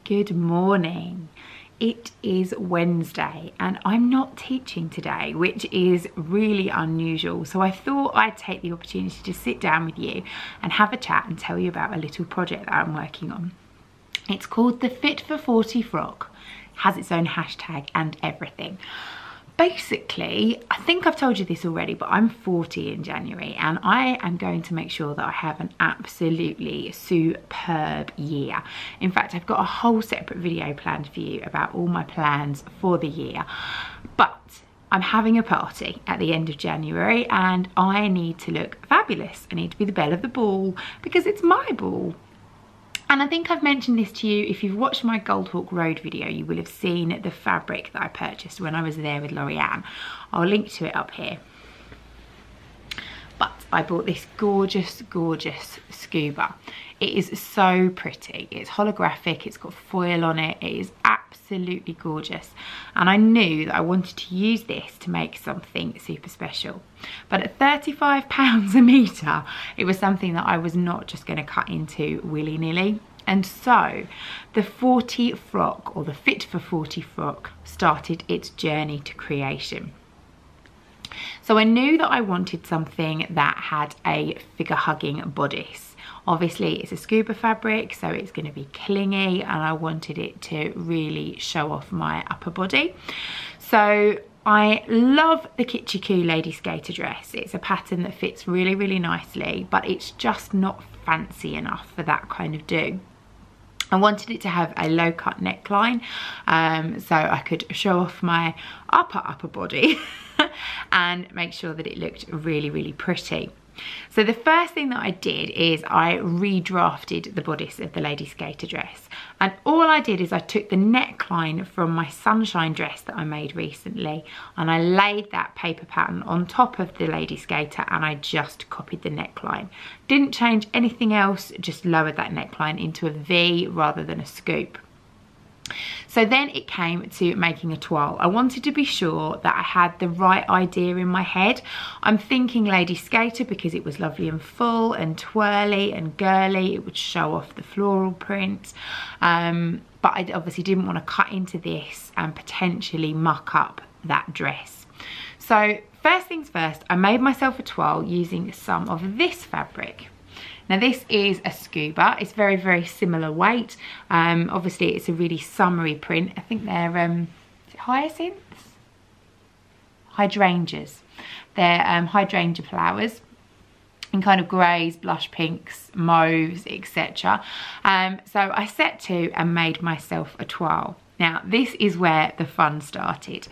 Good morning. It is Wednesday and I'm not teaching today, which is really unusual. So I thought I'd take the opportunity to sit down with you and have a chat and tell you about a little project that I'm working on. It's called the Fit for 40 Frock. It has its own hashtag and everything. Basically, I think I've told you this already, but I'm 40 in January and I am going to make sure that I have an absolutely superb year. In fact, I've got a whole separate video planned for you about all my plans for the year. But I'm having a party at the end of January and I need to look fabulous. I need to be the belle of the ball because it's my ball. And I think I've mentioned this to you. If you've watched my Goldhawk Road video, you will have seen the fabric that I purchased when I was there with Orya. I'll link to it up here. But I bought this gorgeous, gorgeous Scuba. It is so pretty. It's holographic, it's got foil on it. It is absolutely gorgeous. And I knew that I wanted to use this to make something super special. But at £35 a metre, it was something that I was not just going to cut into willy-nilly. And so the 40 Frock, or the Fit for 40 Frock, started its journey to creation. So I knew that I wanted something that had a figure-hugging bodice. Obviously it's a Scuba fabric, so it's going to be clingy, and I wanted it to really show off my upper body. So I love the BTHQ Lady Skater dress. It's a pattern that fits really, really nicely, but it's just not fancy enough for that kind of do. I wanted it to have a low cut neckline so I could show off my upper body and make sure that it looked really, really pretty. So the first thing that I did is I redrafted the bodice of the Lady Skater dress, and all I did is I took the neckline from my sunshine dress that I made recently and I laid that paper pattern on top of the Lady Skater and I just copied the neckline. Didn't change anything else, just lowered that neckline into a V rather than a scoop. So then it came to making a toile. I wanted to be sure that I had the right idea in my head. I'm thinking Lady Skater because it was lovely and full and twirly and girly. It would show off the floral print. But I obviously didn't want to cut into this and potentially muck up that dress. So first things first, I made myself a toile using some of this fabric. Now this is a Scuba. It's very, very similar weight. Obviously it's a really summery print. I think they're is it hyacinths? Hydrangeas. They're hydrangea flowers in kind of greys, blush pinks, mauves, etc. So I set to and made myself a toile. Now this is where the fun started.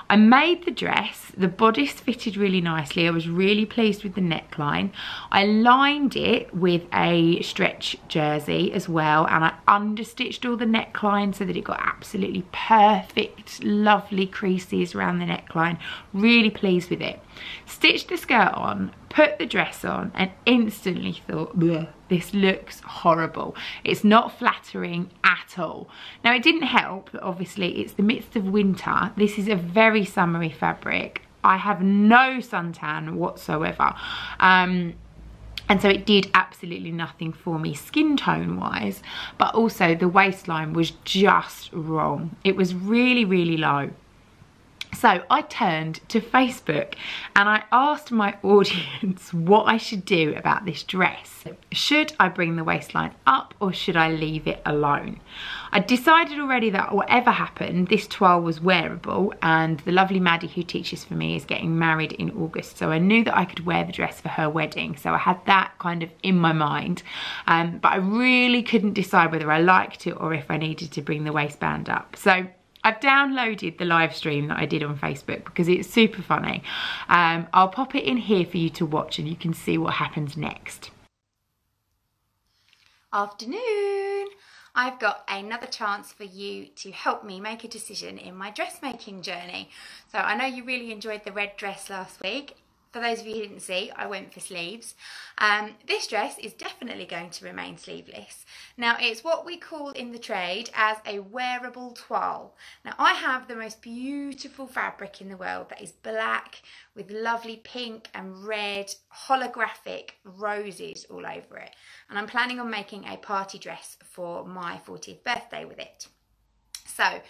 I made the dress, the bodice fitted really nicely. I was really pleased with the neckline. I lined it with a stretch jersey as well, and I understitched all the neckline so that it got absolutely perfect, lovely creases around the neckline. Really pleased with it. Stitched the skirt on, put the dress on, and instantly thought, bleh, this looks horrible. It's not flattering at all. Now it didn't help that obviously it's the midst of winter. This is a very summery fabric. I have no suntan whatsoever. And so it did absolutely nothing for me skin tone wise, but also the waistline was just wrong. It was really, really low. So I turned to Facebook and I asked my audience what I should do about this dress. Should I bring the waistline up or should I leave it alone? I decided already that whatever happened, this toile was wearable, and the lovely Maddie who teaches for me is getting married in August, so I knew that I could wear the dress for her wedding, so I had that kind of in my mind, but I really couldn't decide whether I liked it or if I needed to bring the waistband up. So I've downloaded the live stream that I did on Facebook because it's super funny. I'll pop it in here for you to watch and you can see what happens next. Afternoon. I've got another chance for you to help me make a decision in my dressmaking journey. So I know you really enjoyed the red dress last week. For those of you who didn't see, I went for sleeves. This dress is definitely going to remain sleeveless. Now, it's what we call in the trade as a wearable toile. Now, I have the most beautiful fabric in the world that is black with lovely pink and red holographic roses all over it. And I'm planning on making a party dress for my 40th birthday with it. So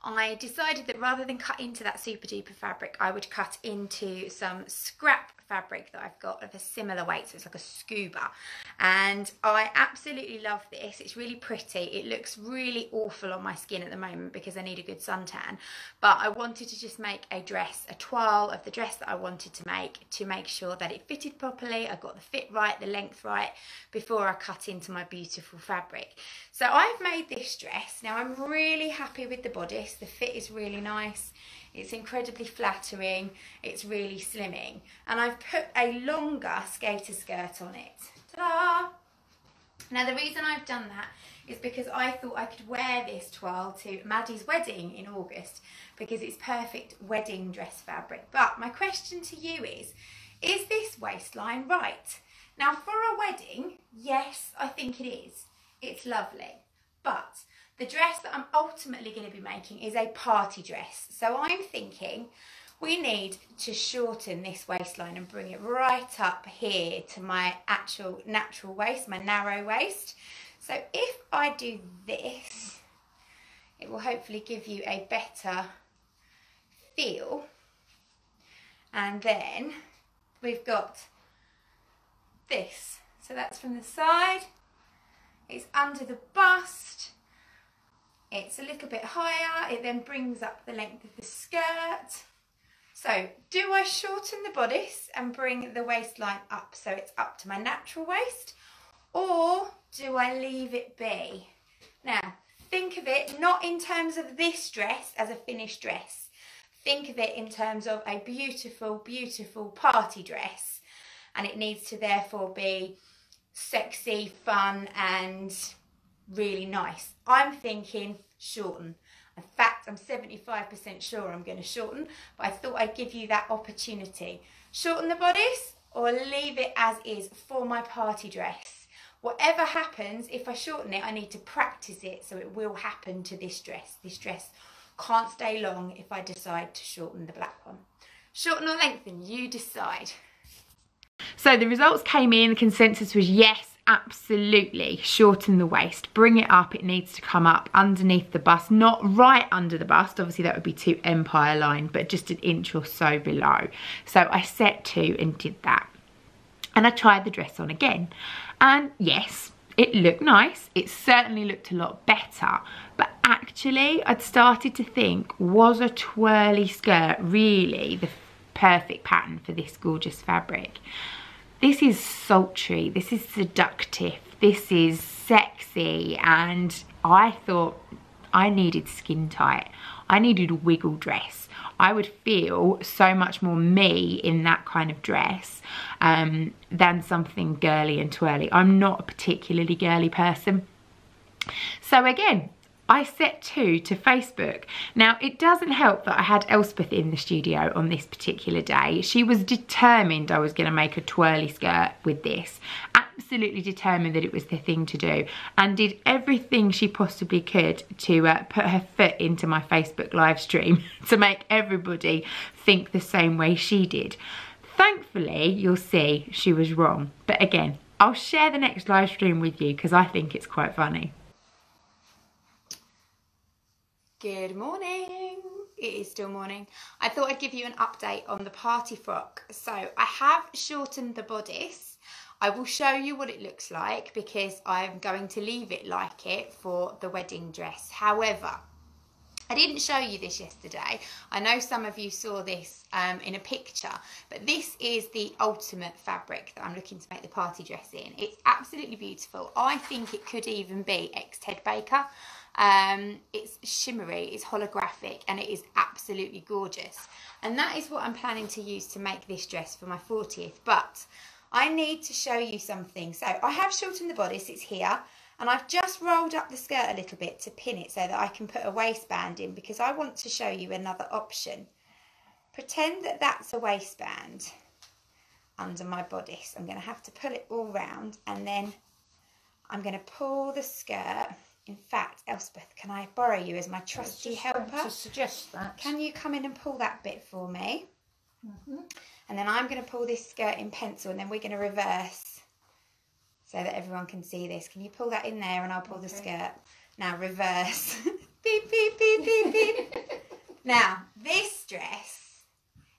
I decided that rather than cut into that super duper fabric, I would cut into some scrap fabric that I've got of a similar weight, so it's like a Scuba, and I absolutely love this. It's really pretty. It looks really awful on my skin at the moment because I need a good suntan, but I wanted to just make a dress, a toile of the dress that I wanted to make sure that it fitted properly. I got the fit right, the length right before I cut into my beautiful fabric. So I've made this dress. Now I'm really happy with the bodice. The fit is really nice. It's incredibly flattering. It's really slimming. And I've put a longer skater skirt on it. Ta-da! Now the reason I've done that is because I thought I could wear this toile to Maddie's wedding in August because it's perfect wedding dress fabric. But my question to you is this waistline right? Now for a wedding, yes, I think it is. It's lovely. But the dress that I'm ultimately going to be making is a party dress. So I'm thinking we need to shorten this waistline and bring it right up here to my actual natural waist, my narrow waist. So if I do this, it will hopefully give you a better feel. And then we've got this. So that's from the side. It's under the bust. It's a little bit higher. It then brings up the length of the skirt. So do I shorten the bodice and bring the waistline up so it's up to my natural waist, or do I leave it be? Now think of it not in terms of this dress as a finished dress. Think of it in terms of a beautiful, beautiful party dress, and it needs to therefore be sexy, fun and really nice. I'm thinking shorten. In fact, I'm 75% sure I'm going to shorten, but I thought I'd give you that opportunity. Shorten the bodice or leave it as is for my party dress. Whatever happens, if I shorten it, I need to practice it so it will happen to this dress. This dress can't stay long if I decide to shorten the black one. Shorten or lengthen, you decide. So the results came in, the consensus was yes, absolutely, shorten the waist, bring it up, it needs to come up underneath the bust, not right under the bust, obviously that would be too empire line, but just an inch or so below. So I set to and did that. And I tried the dress on again. And yes, it looked nice, it certainly looked a lot better, but actually I'd started to think, was a twirly skirt really the perfect pattern for this gorgeous fabric? This is sultry, this is seductive, this is sexy, and I thought I needed skin tight. I needed a wiggle dress. I would feel so much more me in that kind of dress than something girly and twirly. I'm not a particularly girly person. So again, I set to Facebook. Now, it doesn't help that I had Elspeth in the studio on this particular day. She was determined I was going to make a twirly skirt with this. Absolutely determined that it was the thing to do, and did everything she possibly could to put her foot into my Facebook live stream to make everybody think the same way she did. Thankfully, you'll see she was wrong. But again, I'll share the next live stream with you because I think it's quite funny. Good morning. It is still morning. I thought I'd give you an update on the party frock. So I have shortened the bodice. I will show you what it looks like because I'm going to leave it like it for the wedding dress. However, I didn't show you this yesterday. I know some of you saw this in a picture, but this is the ultimate fabric that I'm looking to make the party dress in. It's absolutely beautiful. I think it could even be ex-Ted Baker. It's shimmery, it's holographic, and it is absolutely gorgeous. And that is what I'm planning to use to make this dress for my 40th. But I need to show you something. So I have shortened the bodice, it's here. And I've just rolled up the skirt a little bit to pin it so that I can put a waistband in because I want to show you another option. Pretend that that's a waistband. under my bodice. I'm going to have to pull it all round, and then I'm going to pull the skirt. In fact, Elspeth, can I borrow you as my trusty helper? To suggest that. Can you come in and pull that bit for me? And then I'm going to pull this skirt in pencil, and then we're going to reverse so that everyone can see this. Can you pull that in there, and I'll pull the skirt. Now reverse. Beep, beep, beep, beep, beep. Now, this dress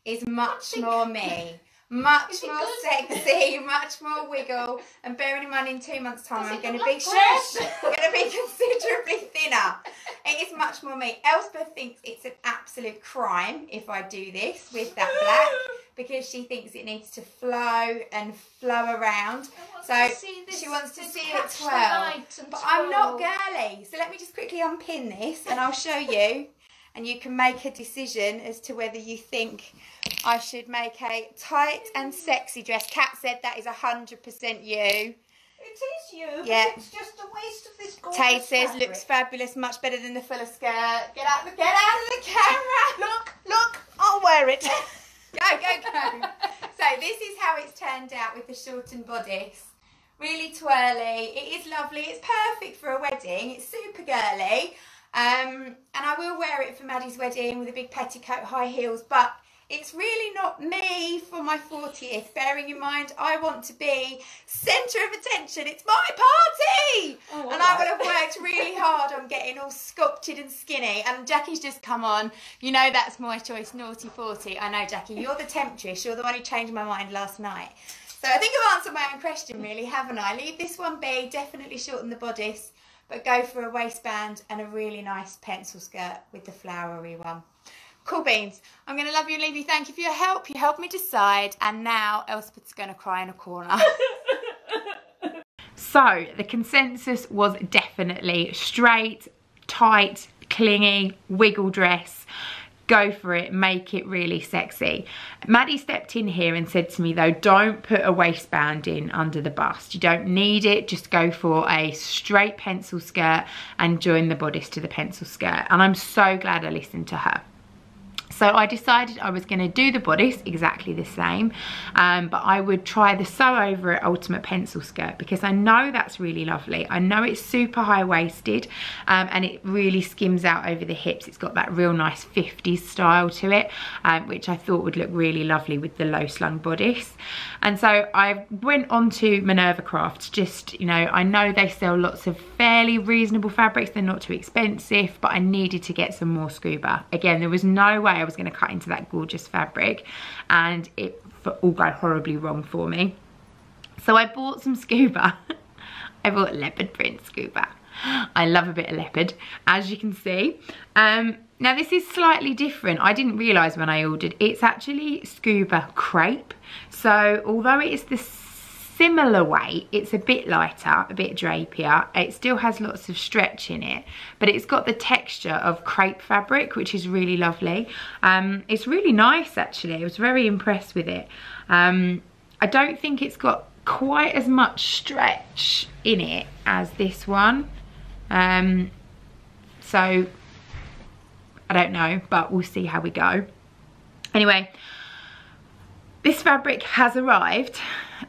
is much more me. Much more sexy, much more wiggle, and bearing in mind in 2 months' time I'm going to be considerably thinner. It is much more me. Elspeth thinks it's an absolute crime if I do this with that black, because she thinks it needs to flow and flow around. So she wants to see it twirl. But I'm not girly. So let me just quickly unpin this and I'll show you, and you can make a decision as to whether you think I should make a tight and sexy dress. Kat said that is 100% you. It is you, yeah. It's just a waste of this gorgeous Tay says fabric. looks fabulous, much better than the fuller skirt. Get out of the camera. Look, I'll wear it. Go. So this is how it's turned out with the shortened bodice. Really twirly. It is lovely. It's perfect for a wedding. It's super girly. And I will wear it for Maddie's wedding with a big petticoat, high heels, but it's really not me for my 40th, bearing in mind I want to be centre of attention. It's my party! Oh, and I would have worked really hard on getting all sculpted and skinny. And Jackie's just come on. You know that's my choice, naughty 40. I know, Jackie, you're the temptress. You're the one who changed my mind last night. So I think I've answered my own question, really, haven't I? Leave this one be, definitely shorten the bodice, but go for a waistband and a really nice pencil skirt with the flowery one. Cool beans. I'm going to love you and leave you. Thank you for your help. You helped me decide. And now Elspeth's going to cry in a corner. So the consensus was definitely straight, tight, clingy, wiggle dress. Go for it, make it really sexy. Maddie stepped in here and said to me though, don't put a waistband in under the bust. You don't need it, just go for a straight pencil skirt and join the bodice to the pencil skirt. And I'm so glad I listened to her. So I decided I was going to do the bodice exactly the same, but I would try the sew over it ultimate pencil skirt, because I know that's really lovely. I know it's super high waisted and it really skims out over the hips. It's got that real nice 50s style to it, which I thought would look really lovely with the low slung bodice. And so I went on to Minerva Crafts. Just, you know, I know they sell lots of fairly reasonable fabrics. They're not too expensive, but I needed to get some more Scuba. Again, there was no way I was going to cut into that gorgeous fabric and it all go horribly wrong for me. So I bought some Scuba. I bought leopard print Scuba. I love a bit of leopard, as you can see. Now this is slightly different. I didn't realise when I ordered. It's actually Scuba Crepe. So although it is the similar weight, it's a bit lighter, a bit drapier. It still has lots of stretch in it, but it's got the texture of crepe fabric, which is really lovely. It's really nice actually. I was very impressed with it. I don't think it's got quite as much stretch in it as this one. So I don't know, but we'll see how we go. Anyway, this fabric has arrived.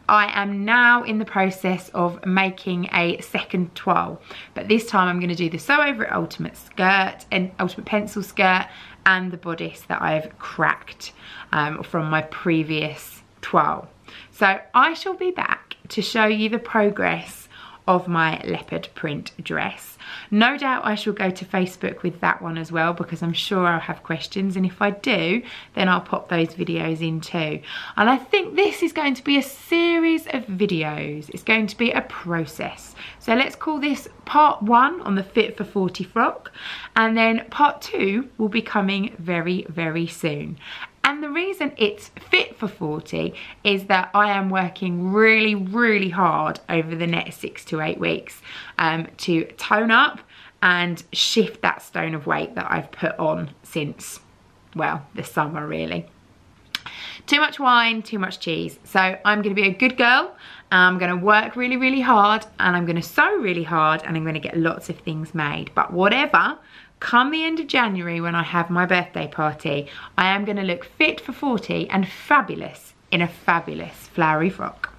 I am now in the process of making a second toile, but this time I'm going to do the sew over it ultimate skirt and ultimate pencil skirt and the bodice that I've cracked from my previous toile. So I shall be back to show you the progress of my leopard print dress. No doubt I shall go to Facebook with that one as well, because I'm sure I'll have questions, and if I do, then I'll pop those videos in too. And I think this is going to be a series of videos. It's going to be a process. So let's call this part 1 on the Fit for 40 frock, and then part 2 will be coming very, very soon. And the reason it's fit for 40 is that I am working really, really hard over the next 6 to 8 weeks to tone up and shift that stone of weight that I've put on since, well, the summer really. Too much wine, too much cheese. So I'm going to be a good girl. I'm going to work really, really hard, and I'm going to sew really hard, and I'm going to get lots of things made. But whatever, come the end of January when I have my birthday party, I am going to look fit for 40 and fabulous in a fabulous flowery frock.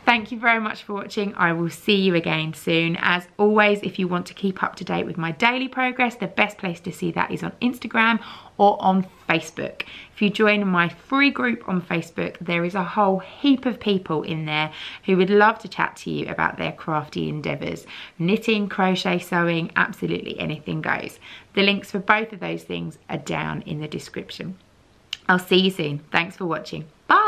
Thank you very much for watching. I will see you again soon. As always, if you want to keep up to date with my daily progress, the best place to see that is on Instagram or on Facebook. If you join my free group on Facebook, there is a whole heap of people in there who would love to chat to you about their crafty endeavours. Knitting, crochet, sewing, absolutely anything goes. The links for both of those things are down in the description. I'll see you soon. Thanks for watching. Bye.